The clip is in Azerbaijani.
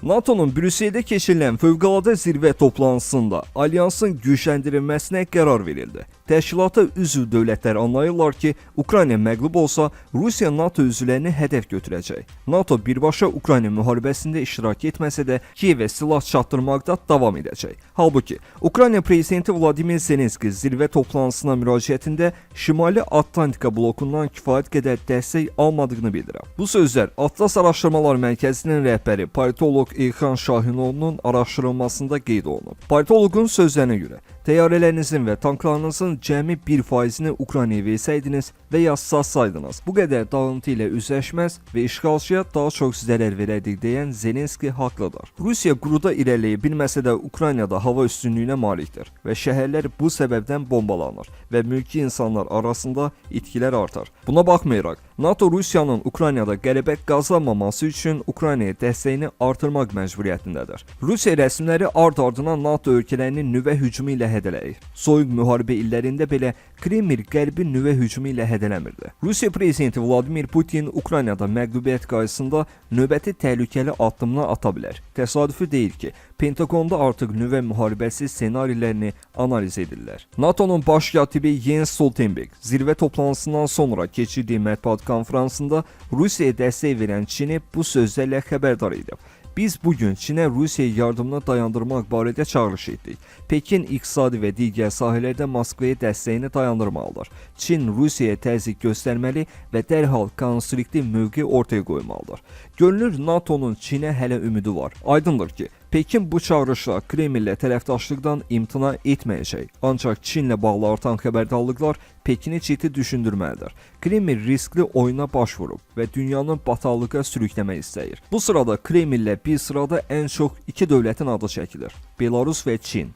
NATO'nun Brükseldə keçirilən fövqəladə zirvə toplantısında alyansın gücləndirilməsinə qərar verildi. Təşkilata üzv dövlətlər anlayırlar ki, Ukrayna məğlub olsa, Rusiya NATO üzvlərini hədəf götürəcək. NATO birbaşa Ukrayna müharibəsində iştirak etməsə də, Kiyevə silah çatdırmaqda davam edəcək. Halbuki, Ukrayna prezidenti Vladimir Zelenski zirvə toplantısına müraciətində Şimali Atlantika blokundan kifayət qədər dəstək almadığını bildirib. Bu sözlər Atlas Araşdırmalar Mərkəzinin rəhbəri politoloq İlxan Şahinoğlu'nun araşdırılmasında qeyd olunub. Politoloqun sözlərinə görə, təyyarələrinizin və tanklarınızın cəmi 1%-ni Ukraynaya versəydiniz və ya satsaydınız, bu qədər dağıntı ilə üzləşməz və işğalçıya daha çox zərər verərdik deyən Zelenski haqlıdır. Rusiya quruda irəliyə bilməsə də Ukraynada hava üstünlüyünə malikdir və şəhərlər bu səbəbdən bombalanır və mülki insanlar arasında itkilər artar. Buna baxmayaraq, NATO Rusiyanın Ukraynada qələbə qazanmaması üçün Ukraynaya dəstəyini artırmaq məcburiyyətindədir. Rusiya rəsmiləri ard-ardına NATO ölkələrini nüvə hücumu ilə hədələyir. Soyuq müharibə illərində belə Kreml qərbi nüvə hücumu ilə hədələmirdi. Rusiya prezidenti Vladimir Putin Ukraynada məğlubiyyət qarşısında növbəti təhlükəli addımını ata bilər. Təsadüfi deyil ki, Pentagonda artıq nüvə müharibəsi ssenarilərini analiz edirlər. NATO'nun baş katibi Jens Stoltenberg zirvə toplantısından sonra keçirdiyi mətbuat konferansında Rusiyaya dəstək verən Çini bu sözlərlə xəbərdar edib. Biz bugün Çinə Rusiya yardımını dayandırmaq barədə çağırış etdik. Pekin iqtisadi və digər sahələrdə Moskvaya dəstəyini dayandırmalıdır. Çin Rusiyaya təzyiq göstərməli və dərhal konstruktiv mövqe ortaya qoymalıdır. Görünür NATO'nun Çinə hələ ümidi var. Aydındır ki, Pekin bu çağırışla Kremllə tərəfdaşlıqdan imtina etməyəcək. Ancaq Çinlə bağlı artan xəbərdarlıqlar Pekini ciddi düşündürməlidir. Kreml riskli oyuna baş vurub və dünyanın bataqlığa sürükləmək istəyir. Bu sırada Kremllə bir sırada ən çox iki dövlətin adı çəkilir: Belarus və Çin.